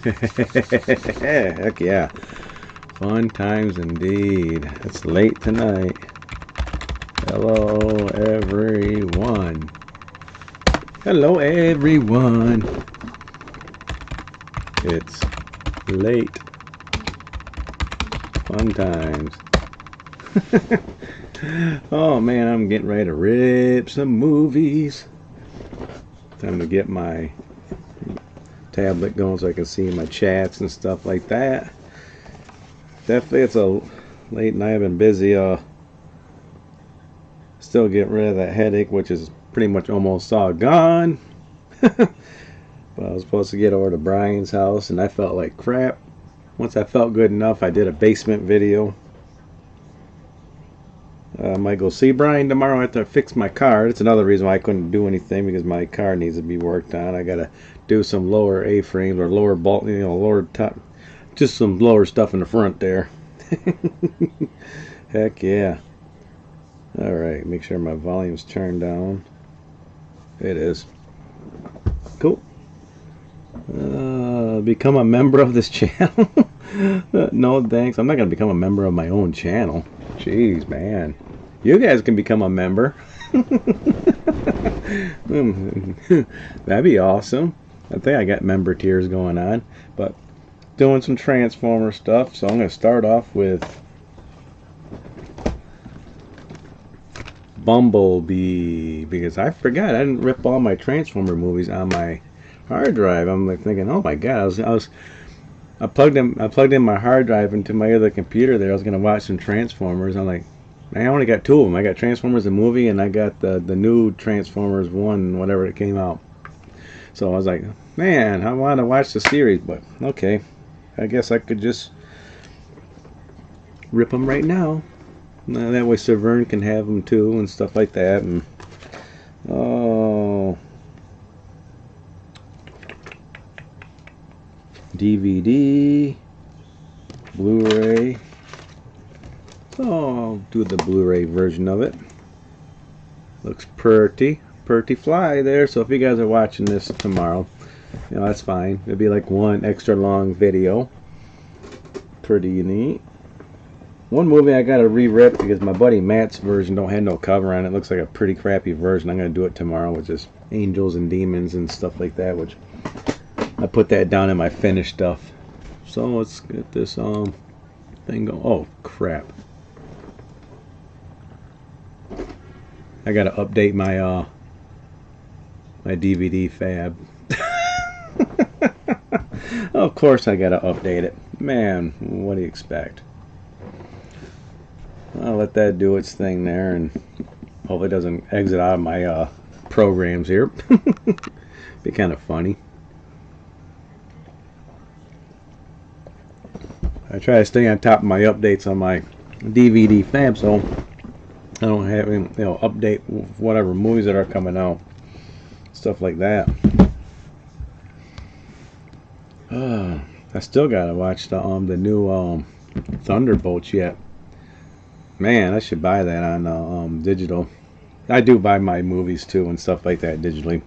Heck yeah. Fun times indeed. It's late tonight. Hello, everyone. Hello, everyone. It's late. Fun times. Oh man, I'm getting ready to rip some movies. Time to get my tablet going so I can see my chats and stuff like that. Definitely it's a late night. I've been busy still getting rid of that headache, which is pretty much almost all gone. But I was supposed to get over to Brian's house and I felt like crap. Once I felt good enough, I did a basement video. I might go see Brian tomorrow after I fix my car. That's another reason why I couldn't do anything, because my car needs to be worked on. I gotta do some lower A-frames or lower bolt, lower top, just some lower stuff in the front there. Heck yeah. Alright, make sure my volume's turned down. It is. Cool. Become a member of this channel? No thanks. I'm not gonna become a member of my own channel. Jeez, man. You guys can become a member. That'd be awesome. I think I got member tiers going on. But doing some Transformer stuff. So I'm going to start off with Bumblebee. Because I forgot. I didn't rip all my Transformer movies on my hard drive. I'm like thinking, oh my god. I plugged in my hard drive into my other computer there. I was going to watch some Transformers. I'm like, I only got two of them. I got Transformers the movie, and I got the new Transformers 1, whatever it came out. So I was like, man, I want to watch the series, but okay. I guess I could just rip them right now. That way Sir Vern can have them too and stuff like that. And oh, DVD, Blu-ray. So I'll do the Blu-ray version of it. Looks pretty fly there. So if you guys are watching this tomorrow, that's fine. It'll be like one extra long video. Pretty neat. One movie I gotta re-rip because my buddy Matt's version don't have no cover on it. It looks like a pretty crappy version. I'm gonna do it tomorrow, which is Angels and Demons and stuff like that, which I put that down in my finished stuff. So let's get this thing going. Oh crap. I gotta update my my DVD fab. Of course I gotta update it. Man, what do you expect? I'll let that do its thing there and hope it doesn't exit out of my programs here. Be kind of funny. I try to stay on top of my updates on my DVD fab so I don't have update whatever movies that are coming out, stuff like that. I still gotta watch the new Thunderbolts yet. Man, I should buy that on digital. I do buy my movies too and stuff like that digitally.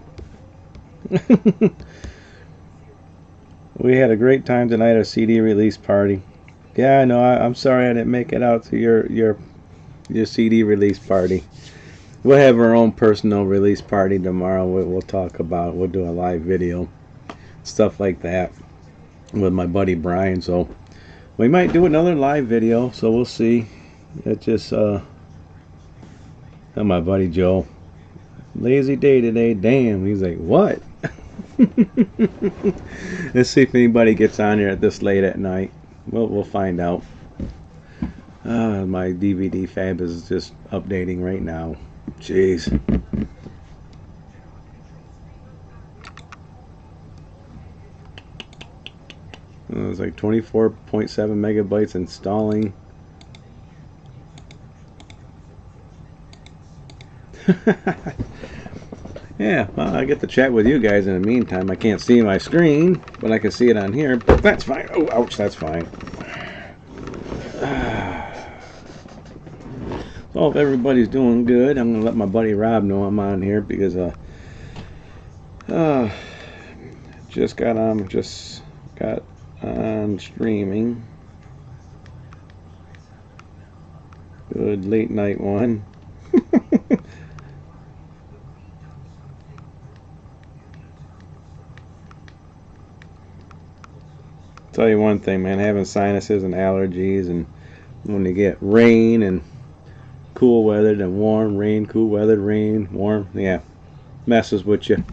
We had a great time tonight at a CD release party. Yeah, I know. I'm sorry I didn't make it out to your CD release party. We'll have our own personal release party tomorrow. We'll talk about. We'll do a live video, stuff like that, with my buddy Brian. So we might do another live video. So we'll see. It just and my buddy Joe. Lazy day today. Damn. He's like, what? Let's see if anybody gets on here at this late at night. We'll find out. My DVD fab is just updating right now. Jeez. It's like 24.7 megabytes installing. Yeah, well, I get to chat with you guys in the meantime. I can't see my screen, but I can see it on here. But that's fine. Oh, ouch, that's fine. So if everybody's doing good, I'm gonna let my buddy Rob know I'm on here because just got got on streaming. Good late night one. Tell you one thing, man, having sinuses and allergies, and when you get rain and cool weather, then warm, rain, cool weather, rain, warm, yeah, messes with you.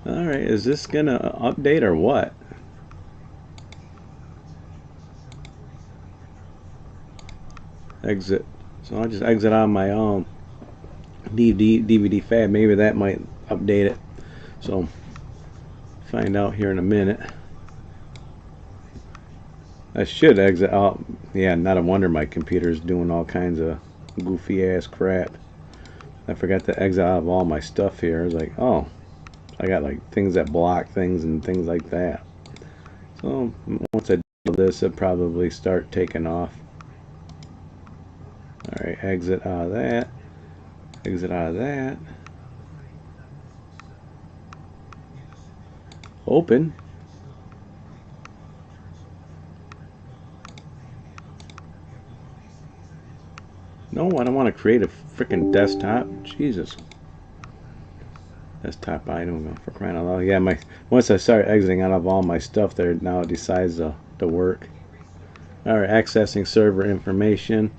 Alright, is this gonna update or what? Exit. So I'll just exit on my own DVD fab. Maybe that might update it. So find out here in a minute. I should exit out. Yeah, not a wonder my computer's doing all kinds of goofy ass crap. I forgot to exit out of all my stuff here. I was like, oh, I got like things that block things and things like that. So once I do this, it'll probably start taking off. Alright, exit out of that. Exit out of that. Open. No, I don't want to create a freaking desktop. Jesus. Desktop item for crying out loud. Yeah, once I start exiting out of all my stuff there, now it decides to work. Alright, accessing server information.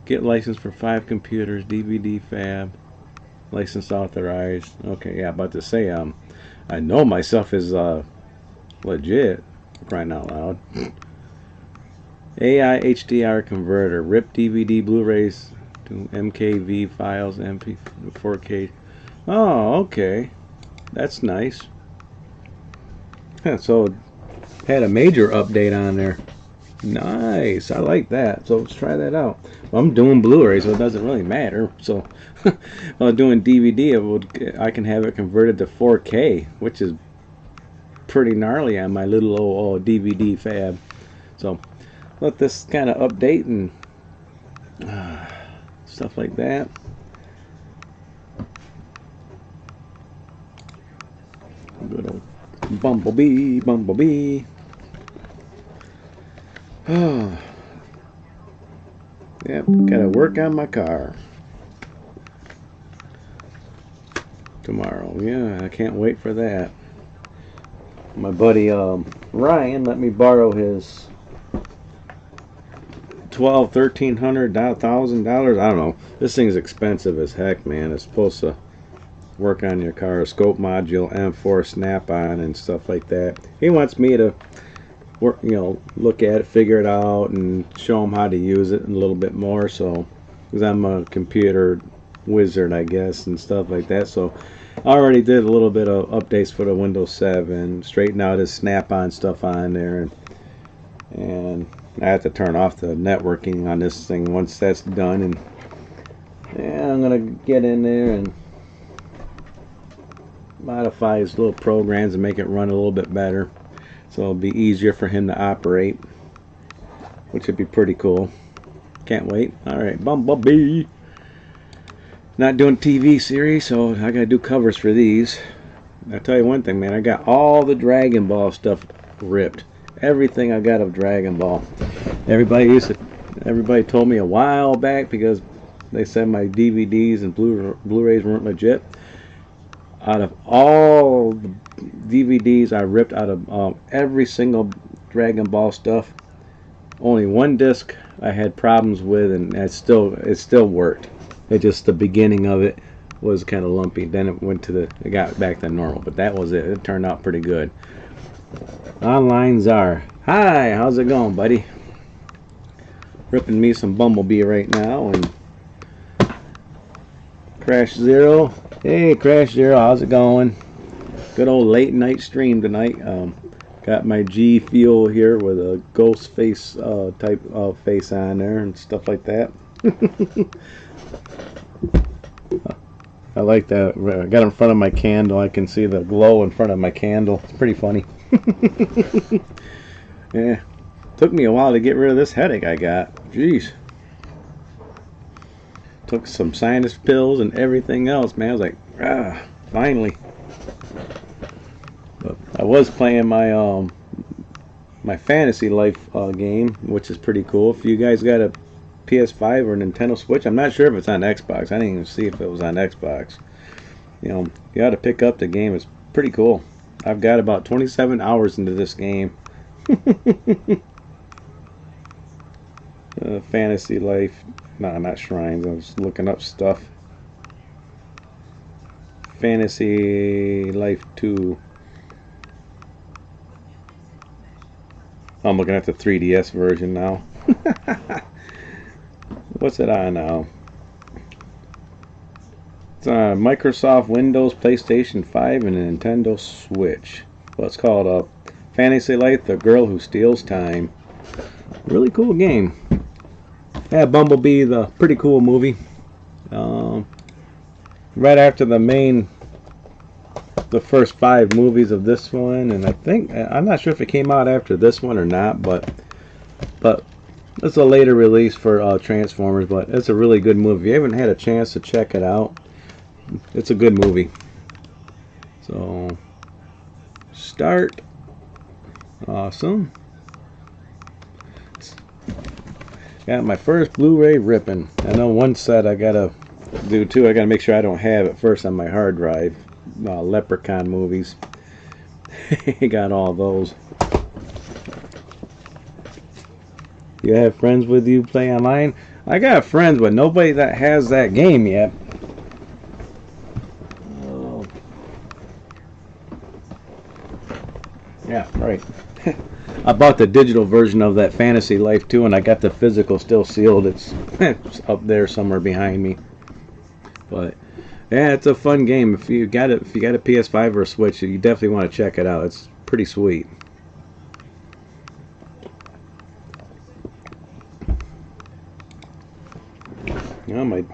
Get license for 5 computers, DVD fab, license authorized. Okay, yeah, about to say, I know myself is legit, crying out loud. AI HDR converter, RIP DVD Blu-rays to MKV files, MP 4K. Oh, okay, that's nice. So had a major update on there. Nice, I like that. So let's try that out. Well, I'm doing Blu-ray, so it doesn't really matter. So while doing DVD, I can have it converted to 4K, which is pretty gnarly on my little old DVD fab. So let this kind of update and stuff like that. Good old Bumblebee. Oh, yep, gotta work on my car tomorrow. Yeah, I can't wait for that. My buddy Ryan let me borrow his $1,300, $1,000. I don't know. This thing's expensive as heck, man. It's supposed to work on your car, scope module, M4 snap-on, and stuff like that. He wants me to work, look at it, figure it out, and show him how to use it a little bit more. So, because I'm a computer wizard, I guess, and stuff like that. So, I already did a little bit of updates for the Windows 7, straighten out his snap-on stuff on there, and I have to turn off the networking on this thing once that's done. And yeah, I'm gonna get in there and modify his little programs and make it run a little bit better, so it'll be easier for him to operate, which would be pretty cool. Can't wait. Alright, Bumblebee. Not doing TV series, so I gotta do covers for these. I'll tell you one thing, man, I got all the Dragon Ball stuff ripped. Everything I got of Dragon Ball. Everybody told me a while back, because they said my DVDs and Blu-rays weren't legit. Out of all the DVDs I ripped out of every single Dragon Ball stuff, only one disc I had problems with, and it still worked. It just, the beginning of it was kind of lumpy. Then it got back to normal, but that was it. It turned out pretty good. Online Czar. Hi, how's it going, buddy? Ripping me some Bumblebee right now. And Crash Zero. Hey, Crash Zero, how's it going? Good old late night stream tonight. Got my G Fuel here with a ghost face type of face on there and stuff like that. I like that. I got in front of my candle. I can see the glow in front of my candle. It's pretty funny. Yeah, took me a while to get rid of this headache I got. Jeez. took some sinus pills and everything else, man. I was like, ah, finally. But I was playing my my Fantasy Life game, which is pretty cool. If you guys got a PS5 or Nintendo Switch, I'm not sure if it's on Xbox. I didn't even see if it was on Xbox. You know, you got to pick up the game. It's pretty cool. I've got about 27 hours into this game. Fantasy Life. No, not Shrines. I was looking up stuff. Fantasy Life 2. I'm looking at the 3DS version now. What's it on now? It's on Microsoft Windows, PlayStation 5, and a Nintendo Switch. Well, it's called Fantasy Life: The Girl Who Steals Time. Really cool game. Yeah, Bumblebee, the pretty cool movie. Right after the first 5 movies of this one, and I'm not sure if it came out after this one or not, but it's a later release for Transformers. But it's a really good movie. If you haven't had a chance to check it out, it's a good movie. So start. Awesome. Got my first Blu-ray ripping. I know one set I gotta do too. I gotta make sure I don't have it first on my hard drive. Leprechaun movies. Got all those. You have friends with you play online? I got friends, but nobody that has that game yet. Oh. Yeah, right. I bought the digital version of that Fantasy Life 2, and I got the physical still sealed. It's up there somewhere behind me. But yeah, it's a fun game. If you got a PS5 or a Switch, you definitely want to check it out. It's pretty sweet. Oh, my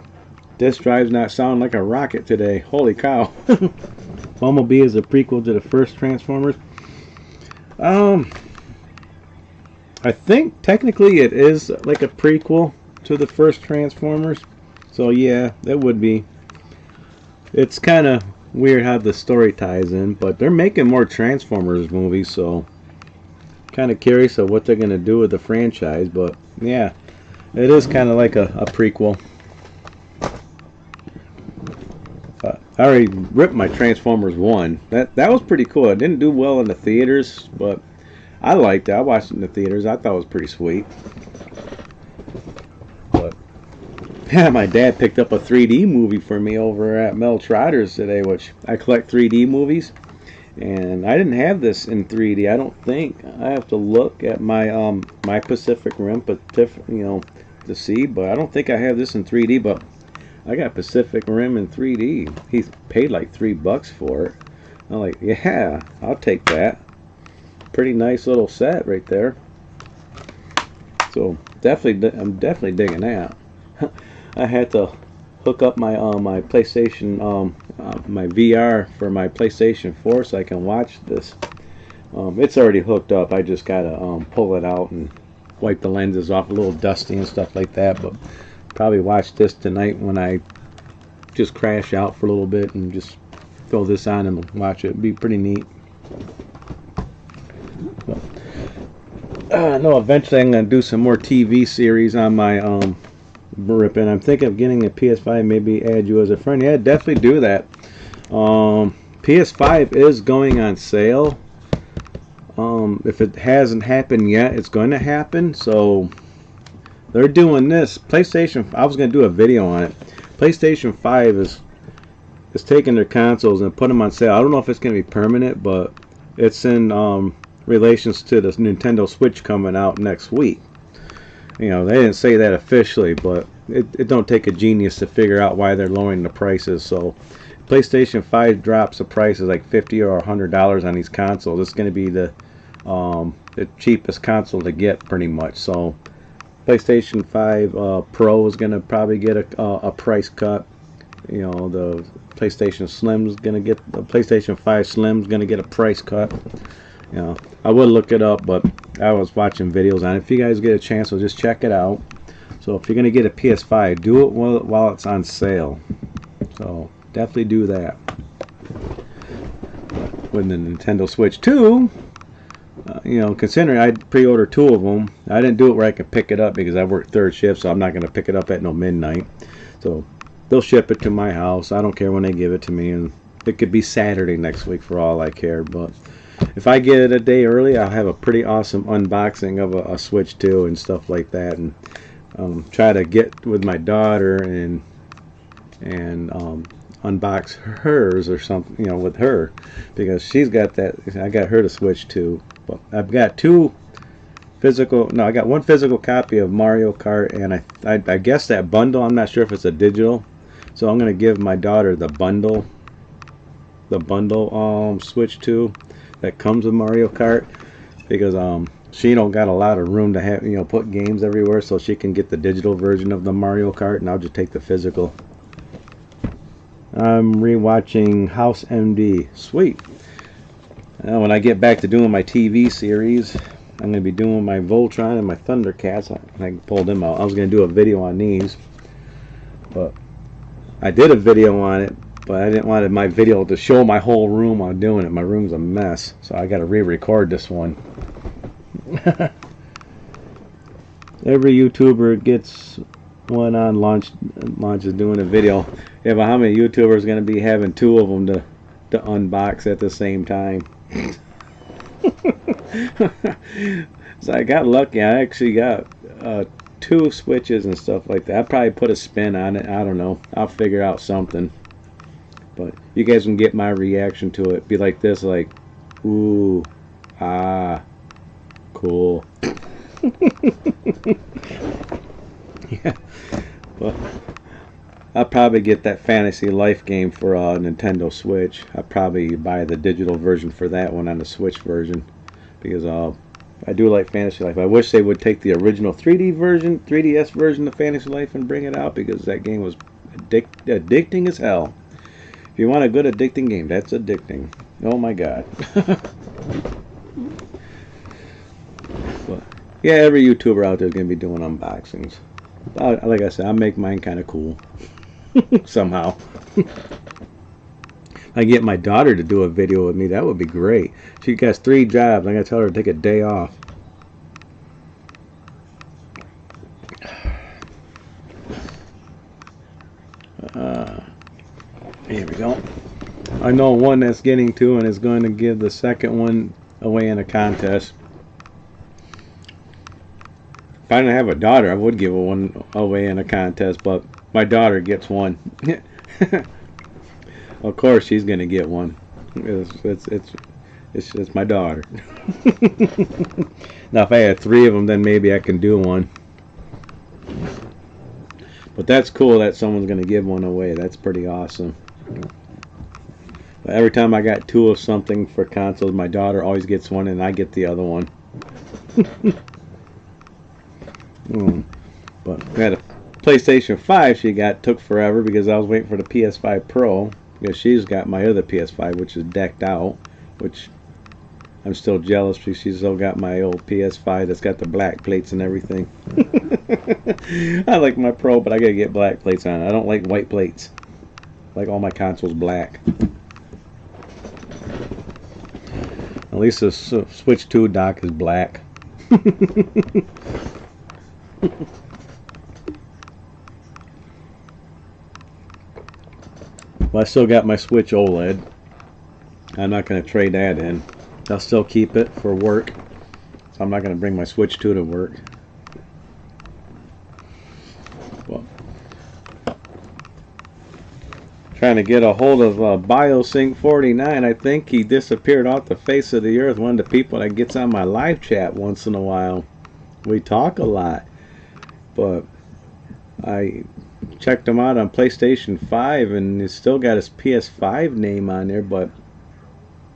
disk drive's not sounding like a rocket today. Holy cow. Bumblebee is a prequel to the first Transformers. I think technically it is like a prequel to the first Transformers. So yeah, it would be. It's kind of weird how the story ties in, but they're making more Transformers movies, so kind of curious of what they're going to do with the franchise. But yeah, it is kind of like a prequel. I already ripped my Transformers 1. That was pretty cool. It didn't do well in the theaters, but I liked it. I watched it in the theaters. I thought it was pretty sweet. But yeah, my dad picked up a 3D movie for me over at Mel Trotter's today, which I collect 3D movies. And I didn't have this in 3D. I don't think. I have to look at my my Pacific Rim, to see. But I don't think I have this in 3D. But I got Pacific Rim in 3D. He paid like $3 for it. I'm like, yeah, I'll take that. Pretty nice little set right there. So I'm definitely digging that. I had to hook up my my PlayStation my VR for my PlayStation 4 so I can watch this. It's already hooked up. I just gotta pull it out and wipe the lenses off, a little dusty and stuff like that. But probably watch this tonight when I just crash out for a little bit and just throw this on and watch it. It'd be pretty neat. I know eventually I'm gonna do some more TV series on my ripping. I'm thinking of getting a PS5, maybe add you as a friend. Yeah, definitely do that. PS5 is going on sale. If it hasn't happened yet, it's going to happen. So they're doing this. PlayStation, I was going to do a video on it. PlayStation 5 is taking their consoles and put them on sale. I don't know if it's going to be permanent, but it's in relations to the Nintendo Switch coming out next week. You know, they didn't say that officially, but it don't take a genius to figure out why they're lowering the prices. So PlayStation 5 drops the prices like $50 or $100 on these consoles. It's going to be the cheapest console to get, pretty much. So PlayStation 5 Pro is going to probably get a price cut. You know, the PlayStation Slim's going to get, the PlayStation 5 Slim's going to get a price cut. You know, I would look it up, but I was watching videos on it. If you guys get a chance, so just check it out. So if you're gonna get a PS5, do it while it's on sale. So definitely do that. With the Nintendo Switch 2, you know, considering I pre-ordered 2 of them, I didn't do it where I could pick it up because I work third shift, so I'm not gonna pick it up at no midnight. So they'll ship it to my house. I don't care when they give it to me, and it could be Saturday next week for all I care. But if I get it a day early, I'll have a pretty awesome unboxing of a Switch 2 and stuff like that, and try to get with my daughter and unbox hers or something, you know, with her, because she's got that. I got her to Switch 2, but I've got I got one physical copy of Mario Kart, and I guess that bundle, I'm not sure if it's a digital, so I'm gonna give my daughter the bundle Switch 2 that comes with Mario Kart, because she don't got a lot of room to have, you know, put games everywhere, so she can get the digital version of the Mario Kart, and I'll just take the physical. I'm rewatching House MD. Sweet. Now, when I get back to doing my TV series, I'm going to be doing my Voltron and my Thundercats. I can pull them out. I was going to do a video on these, but I did a video on it, but I didn't want my video to show my whole room while doing it. My room's a mess, so I got to re-record this one. Every YouTuber gets one on launch is doing a video. Yeah, but how many YouTubers are going to be having 2 of them to unbox at the same time? So I got lucky. I actually got 2 Switches and stuff like that. I probably put a spin on it. I don't know. I'll figure out something. But you guys can get my reaction to it. Be like this, like, ooh, ah, cool. Yeah, but I'll probably get that Fantasy Life game for Nintendo Switch. I'll probably buy the digital version for that one on the Switch version, because I do like Fantasy Life. I wish they would take the original 3DS version of Fantasy Life and bring it out, because that game was addicting as hell. If you want a good addicting game, that's addicting. Oh my god. But yeah, every YouTuber out there is going to be doing unboxings. Like I said, I'll make mine kind of cool. Somehow. I get my daughter to do a video with me, that would be great. She has 3 jobs. I'm going to tell her to take a day off. Here we go. I know one that's getting 2 and is going to give the second one away in a contest. If I didn't have a daughter, I would give one away in a contest, but my daughter gets one. Of course, she's gonna get one. It's just my daughter. Now, if I had 3 of them, then maybe I can do one. But that's cool that someone's gonna give one away. That's pretty awesome. But every time I got 2 of something for consoles, my daughter always gets one, and I get the other one. But I had a PlayStation 5 took forever because I was waiting for the PS5 Pro, because she's got my other PS5, which is decked out, which I'm still jealous because she's still got my old PS5 that's got the black plates and everything. I like my Pro, but I gotta get black plates on it. I don't like white plates. I like all my consoles black. At least the Switch 2 dock is black. Well, I still got my Switch OLED. I'm not going to trade that in. I'll still keep it for work. So I'm not going to bring my Switch 2 to work. Well, trying to get a hold of BioSync49. I think he disappeared off the face of the earth. One of the people that gets on my live chat once in a while. We talk a lot. But I checked him out on PlayStation 5, and he's still got his PS5 name on there, but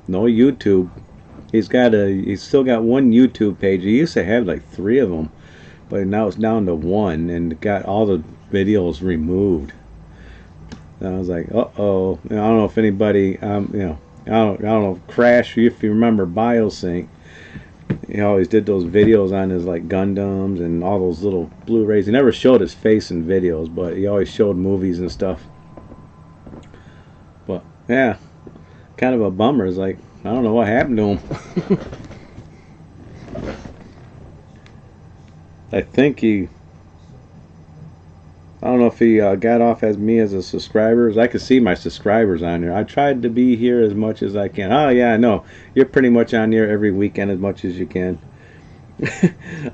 no YouTube. He's still got one YouTube page. He used to have like 3 of them, but now it's down to 1, and got all the videos removed. And I was like, uh-oh. I don't know if anybody, I don't know, Crash, if you remember BioSync. He always did those videos on his like Gundams and all those little Blu-rays. He never showed his face in videos, but he always showed movies and stuff. But yeah, kind of a bummer. It's like, I don't know what happened to him. I think I don't know if he got off as me as a subscribers. I could see my subscribers on there. I tried to be here as much as I can. Oh yeah, I know. You're pretty much on here every weekend as much as you can.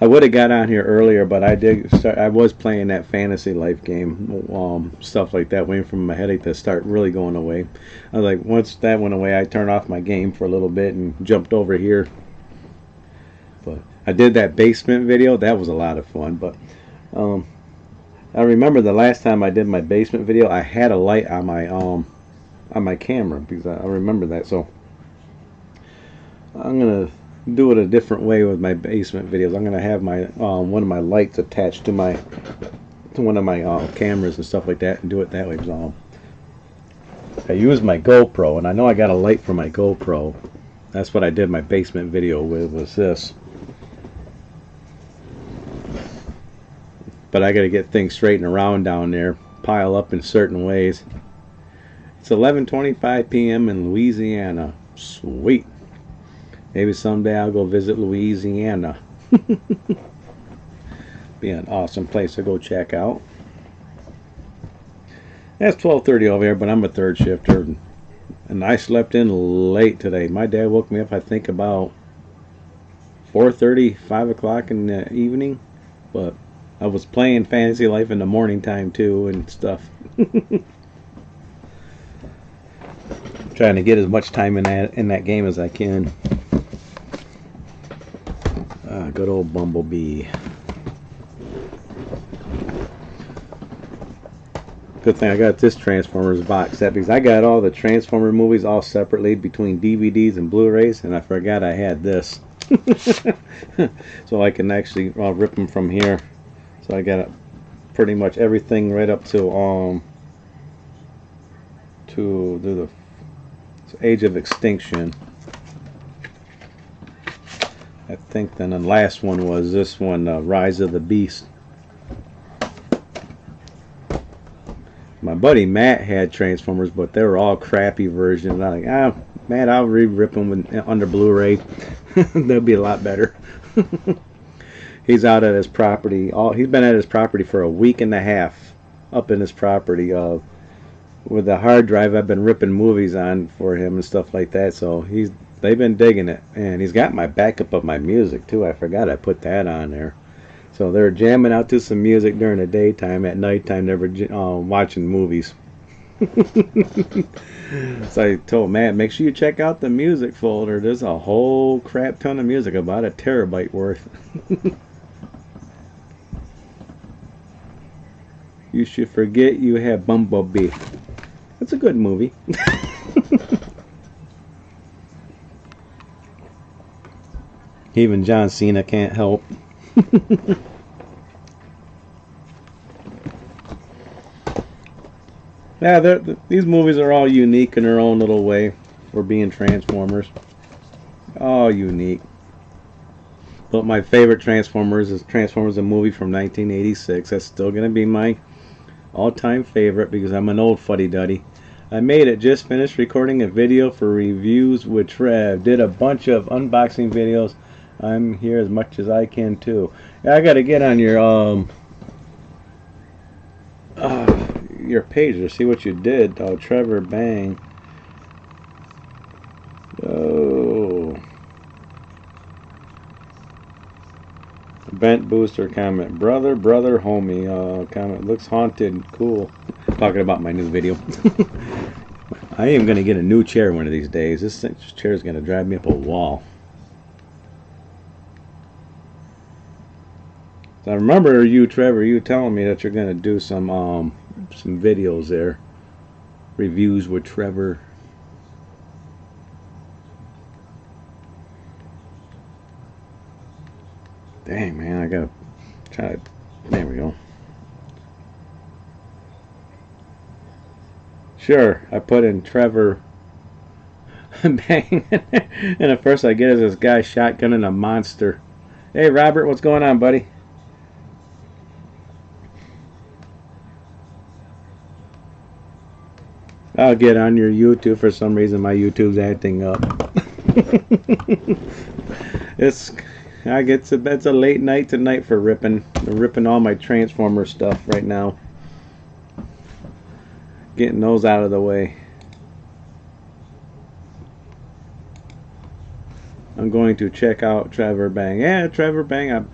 I would have got on here earlier, but I was playing that fantasy life game, stuff like that, waiting for my headache to start really going away. I was like, once that went away, I turned off my game for a little bit and jumped over here. But I did that basement video. That was a lot of fun. But I remember the last time I did my basement video, I had a light on my camera because I remember that. So I'm gonna do it a different way with my basement videos. I'm gonna have my one of my lights attached to one of my cameras and stuff like that, and do it that way. So, I use my GoPro, and I know I got a light for my GoPro. That's what I did my basement video with, was this. But I got to get things straightened around down there, pile up in certain ways. It's 11:25 p.m. in Louisiana. Sweet. Maybe someday I'll go visit Louisiana. Be an awesome place to go check out. That's 12:30 over here, but I'm a third shifter, and I slept in late today. My dad woke me up, I think, about 4:30, 5 o'clock in the evening, but I was playing Fantasy Life in the morning time too and stuff. Trying to get as much time in that game as I can. Good old Bumblebee. Good thing I got this Transformers box set, because I got all the Transformer movies all separately between DVDs and Blu-rays, and I forgot I had this. So I can actually rip them from here. So I got pretty much everything right up to the Age of Extinction. I think then the last one was this one, Rise of the Beast. My buddy Matt had Transformers, but they were all crappy versions. I'm like, Matt, I'll re-rip them under Blu-ray. They'll be a lot better. He's out at his property. He's been at his property for a week and a half, up in his property. With the hard drive, I've been ripping movies on for him and stuff like that. So they've been digging it, and he's got my backup of my music too. I forgot I put that on there. So they're jamming out to some music during the daytime. At nighttime, they were watching movies. So I told Matt, make sure you check out the music folder. There's a whole crap ton of music, about a terabyte worth. You should forget you have Bumblebee. That's a good movie. Even John Cena can't help. Yeah, these movies are all unique in their own little way for being Transformers. All unique. But my favorite Transformers is Transformers, a movie from 1986. That's still going to be my all-time favorite because I'm an old fuddy-duddy. I made it. Just finished recording a video for Reviews with Trev. Did a bunch of unboxing videos. I'm here as much as I can too. Yeah, I got to get on your page to see what you did. Oh, Trevor Bang. Oh. Bent Booster comment. Brother, homie. Comment. Looks haunted. Cool. Talking about my new video. I am going to get a new chair one of these days. This chair is going to drive me up a wall. So I remember you, Trevor, you telling me that you're going to do some videos there. Reviews with Trevor. Dang, man, I gotta try to. There we go. Sure, I put in Trevor. Bang. And at first I get is this guy shotgunning a monster. Hey Robert, what's going on, buddy? I'll get on your YouTube. For some reason my YouTube's acting up. It's a late night tonight for ripping. I'm ripping all my Transformer stuff right now. Getting those out of the way. I'm going to check out Trevor Bang. Yeah, Trevor Bang,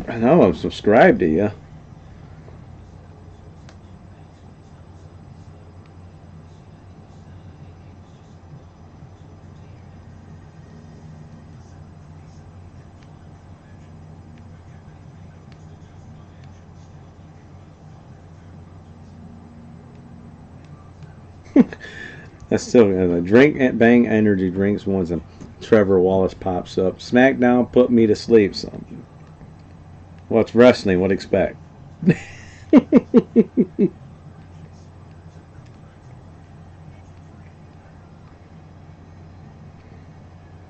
I know I'm subscribed to you. That's still a drink at Bang energy drinks once and Trevor Wallace pops up. SmackDown put me to sleep. So, well, it's wrestling. What expect?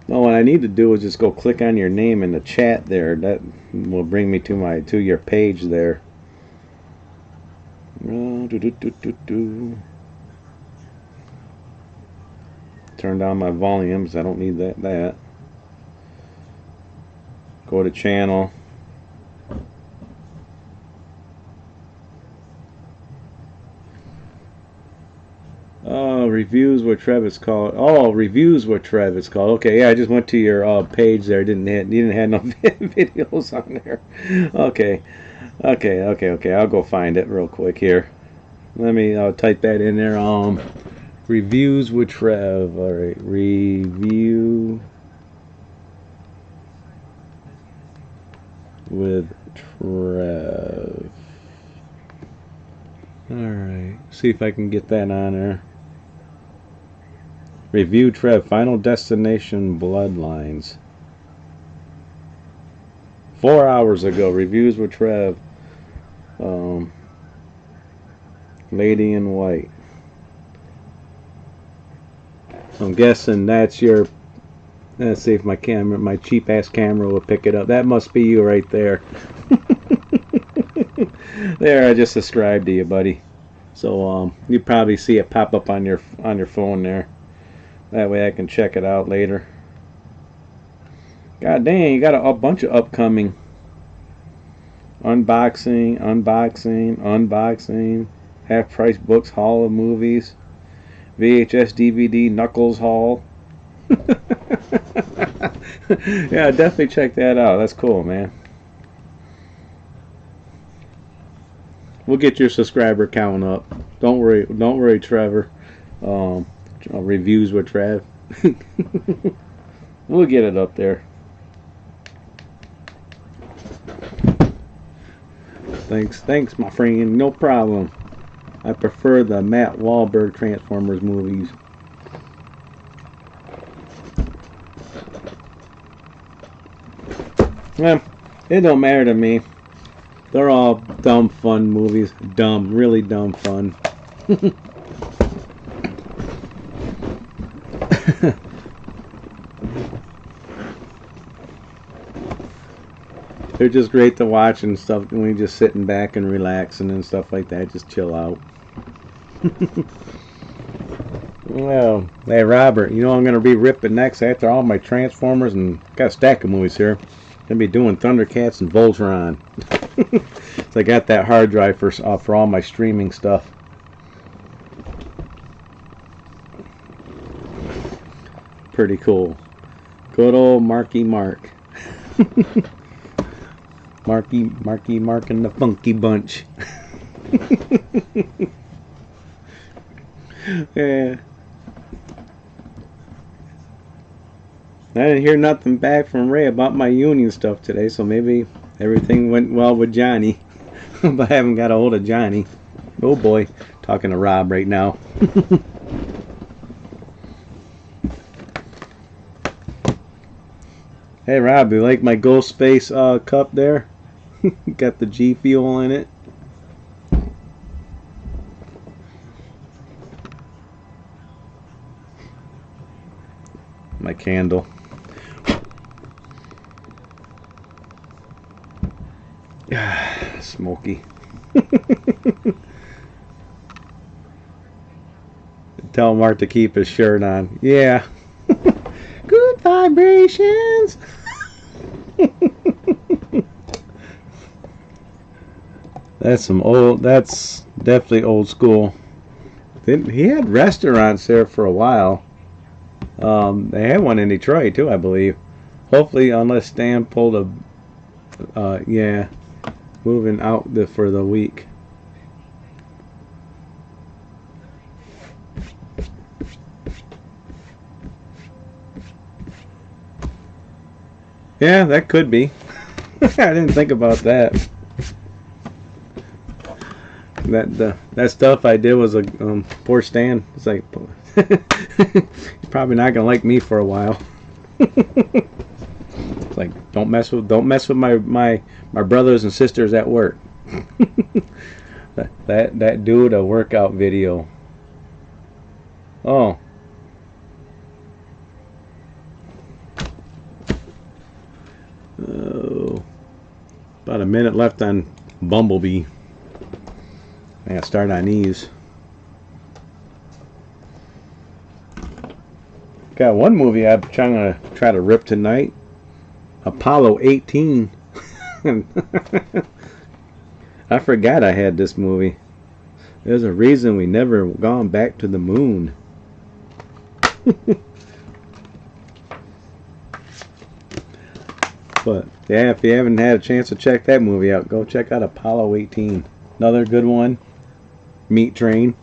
No, what I need to do is just go click on your name in the chat there. That will bring me to your page there. Turn down my volumes. I don't need that. Go to channel. Reviews with Trev it's called. Oh, reviews with Trev it's called. Okay, yeah, I just went to your page there. You didn't have no videos on there. Okay. I'll go find it real quick here. Let me type that in there. Reviews with Trev. All right, review with Trev. All right, see if I can get that on there. Review Trev, Final Destination Bloodlines. 4 hours ago, reviews with Trev. Lady in White. I'm guessing that's your. Let's see if my cheap ass camera will pick it up. That must be you right there. There, I just subscribed to you, buddy. So you probably see it pop up on your phone there. That way I can check it out later. God dang, you got a bunch of upcoming unboxing, half price books, Hall of Movies, VHS DVD Knuckles Haul. Yeah, definitely check that out. That's cool, man. We'll get your subscriber count up. Don't worry, Trevor. Reviews with Trev. We'll get it up there. Thanks, my friend. No problem. I prefer the Matt Wahlberg Transformers movies. Well, it don't matter to me. They're all dumb fun movies. Dumb, really dumb fun. They're just great to watch and stuff when you're just sitting back and relaxing and stuff like that. Just chill out. Well, hey Robert, you know I'm gonna be ripping next after all my Transformers and got a stack of movies here. Gonna be doing Thundercats and Voltron. So I got that hard drive for all my streaming stuff. Pretty cool. Good old Marky Mark. Marky Mark and the Funky Bunch. Yeah. I didn't hear nothing back from Ray about my union stuff today, so maybe everything went well with Johnny. But I haven't got a hold of Johnny. Oh boy, talking to Rob right now. Hey Rob, you like my Ghost Space cup there? Got the G Fuel in it. my candle. Smoky. Tell Mark to keep his shirt on. Yeah. Good vibrations. That's definitely old school. He had restaurants there for a while. They had one in Detroit too, I believe. Hopefully, unless Stan pulled a, yeah, moving out for the week. Yeah, that could be. I didn't think about that. That stuff I did was a poor Stan. It's like he's probably not gonna like me for a while. It's like don't mess with my brothers and sisters at work. that dude a workout video. Oh. Oh. About a minute left on Bumblebee. I gotta start on these. Got one movie I'm trying to try to rip tonight. Apollo 18. I forgot I had this movie. There's a reason we never gone back to the moon. But yeah, if you haven't had a chance to check that movie out, go check out Apollo 18. Another good one. Meat Train.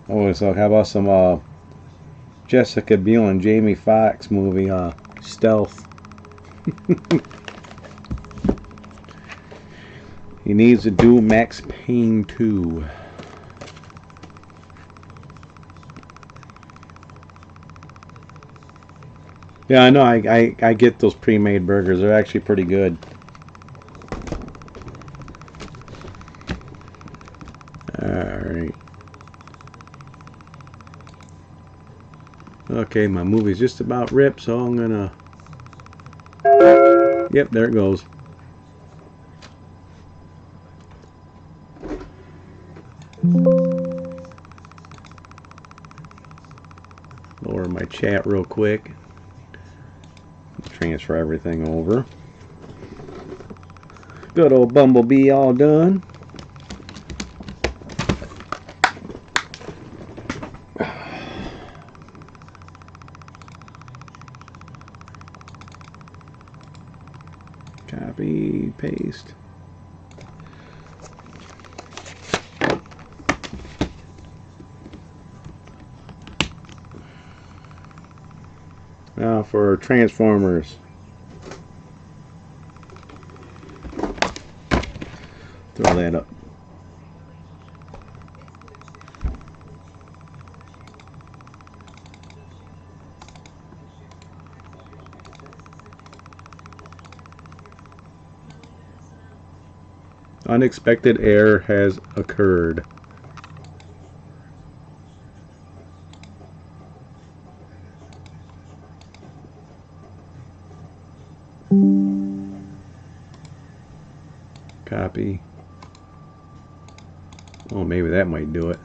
Oh, so how about some Jessica Biel and Jamie Foxx movie, Stealth. He needs to do Max Payne 2. Yeah, I know. I get those pre-made burgers. They're actually pretty good. Alright. Okay, my movie's just about ripped, so I'm gonna... Yep, there it goes. Lower my chat real quick. Transfer everything over. Good old Bumblebee all done. Copy, paste. Now for Transformers. Throw that up. Unexpected error has occurred. Copy. Oh, maybe that might do it.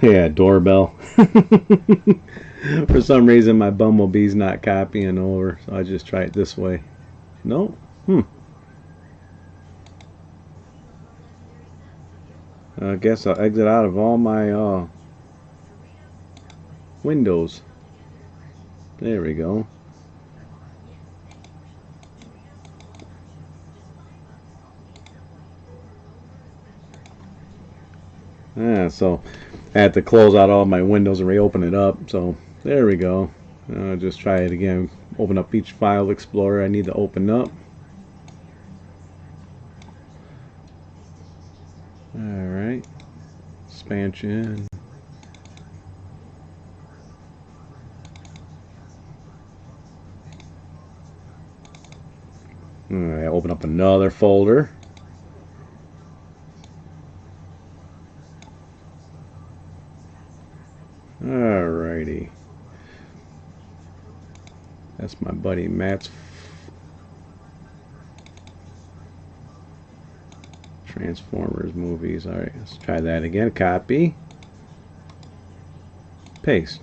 Yeah, doorbell. For some reason my Bumblebee's not copying over, so I just try it this way. No? I guess I'll exit out of all my windows. There we go. So I had to close out all my windows and reopen it up. So there we go. I'll just try it again. Open up each file explorer I need to open up. Alright. expansion. Alright, open up another folder. Alrighty. That's my buddy Matt's Transformers movies. Alright, let's try that again. Copy. Paste.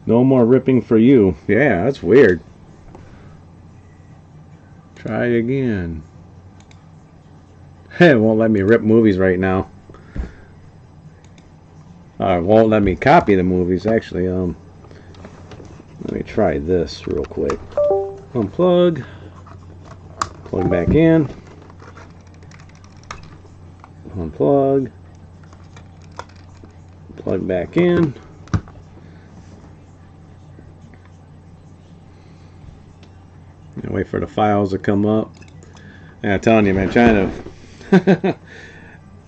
No more ripping for you. Yeah, that's weird. Try again. It won't let me rip movies right now. It won't let me copy the movies, actually. Let me try this real quick. Unplug. Plug back in. Unplug. Plug back in. And wait for the files to come up. And I'm telling you, man, trying to...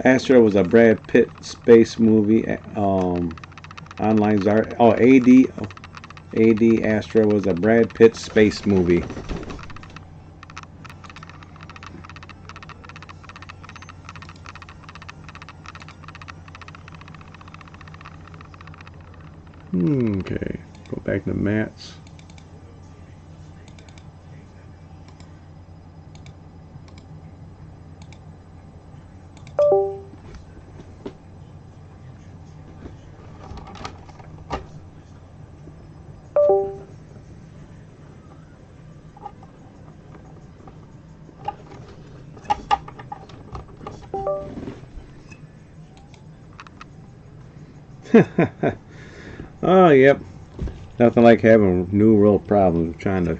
Astra was a Brad Pitt space movie. Online Zart. Oh, AD Astra was a Brad Pitt space movie. Okay, go back to Matt's. Oh, yep. Nothing like having new world problems trying to...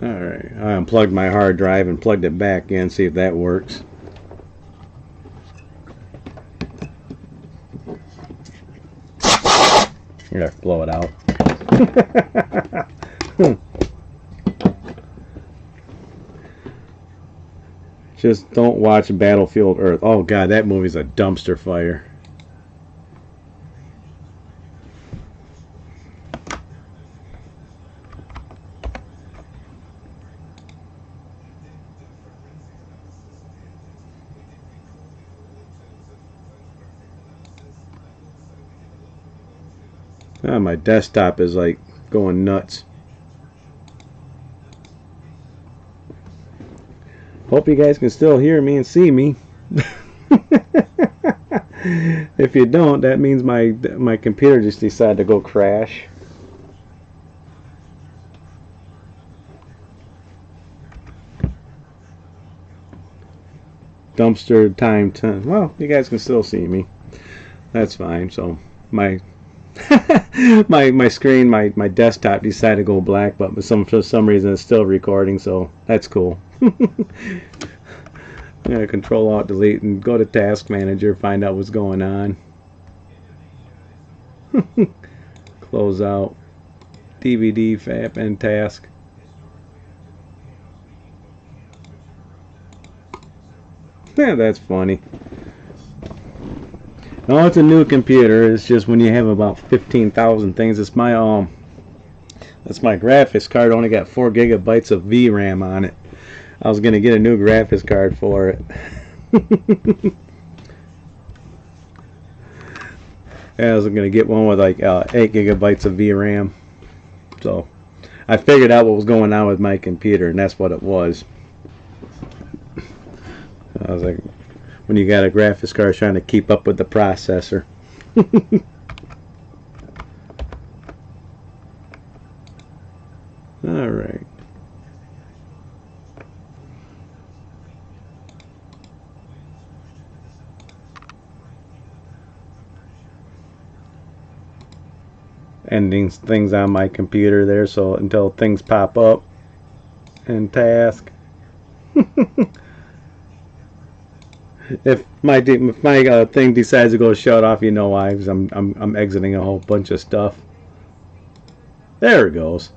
Alright, I unplugged my hard drive and plugged it back in, see if that works. You're gonna blow it out. Just don't watch Battlefield Earth. Oh god, that movie's a dumpster fire. Oh, my desktop is like going nuts. Hope you guys can still hear me and see me. If you don't, that means my computer just decided to go crash. Dumpster time 10. Well, you guys can still see me. That's fine. So my my screen, my desktop decided to go black, but for some reason it's still recording, so that's cool. Yeah, Control Alt Delete and go to Task Manager, find out what's going on. Close out DVD, FAP, and Task. Yeah, that's funny. No, it's a new computer. It's just when you have about 15,000 things. It's my that's my graphics card. Only got 4 gigabytes of VRAM on it. I was gonna get a new graphics card for it. Yeah, I was gonna get one with like 8 gigabytes of VRAM. So I figured out what was going on with my computer, and that's what it was. I was like, when you got a graphics card trying to keep up with the processor. All right. Ending things on my computer there, so until things pop up and task. If my thing decides to go shut off, you know why? Because I'm exiting a whole bunch of stuff. There it goes.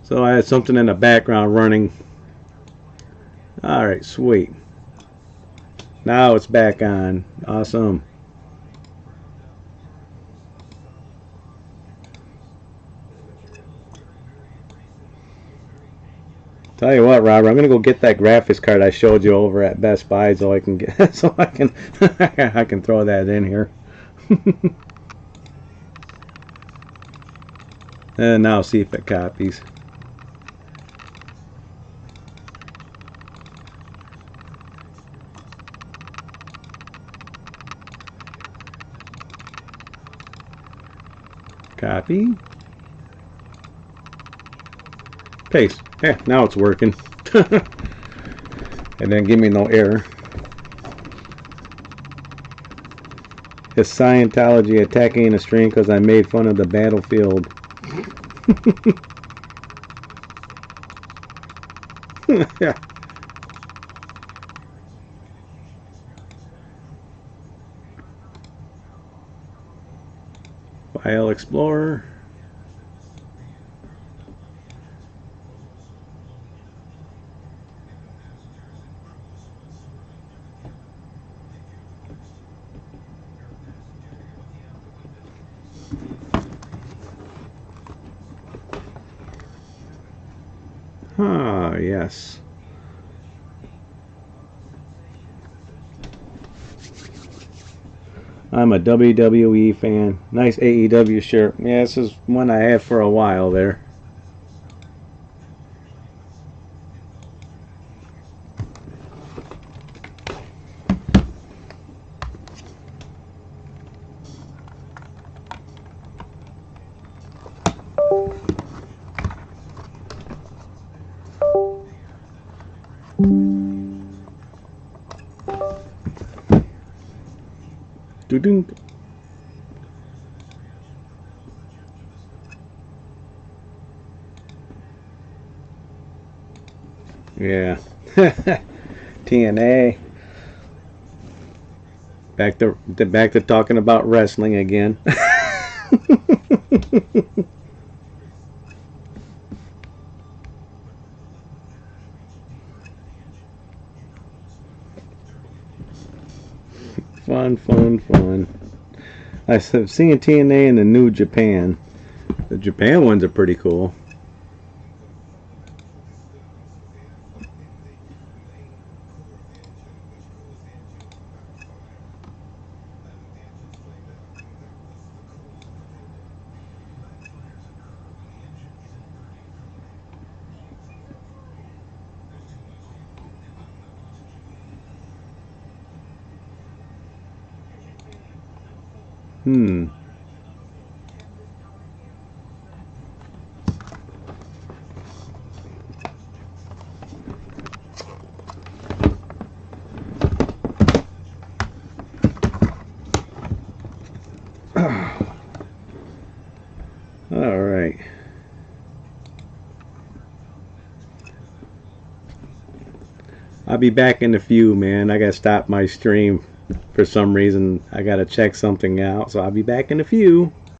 So I had something in the background running. Alright, sweet. Now it's back on. Awesome. Tell you what, Robert, I'm gonna go get that graphics card I showed you over at Best Buy so I can get so I can I can throw that in here. And now see if it copies. Copy. Paste. Yeah, now it's working. And then give me no error. Is Scientology attacking the stream because I made fun of the battlefield? Yeah. File Explorer. Ah, yes. I'm a WWE fan. Nice AEW shirt. Yeah, this is one I had for a while there. Doo-doo. Yeah. TNA. Back to talking about wrestling again. Fun, fun, fun. I've seen TNA in the New Japan. The Japan ones are pretty cool. Hmm. All right. I'll be back in a few, man. I gotta stop my stream for some reason. I gotta check something out, so I'll be back in a few.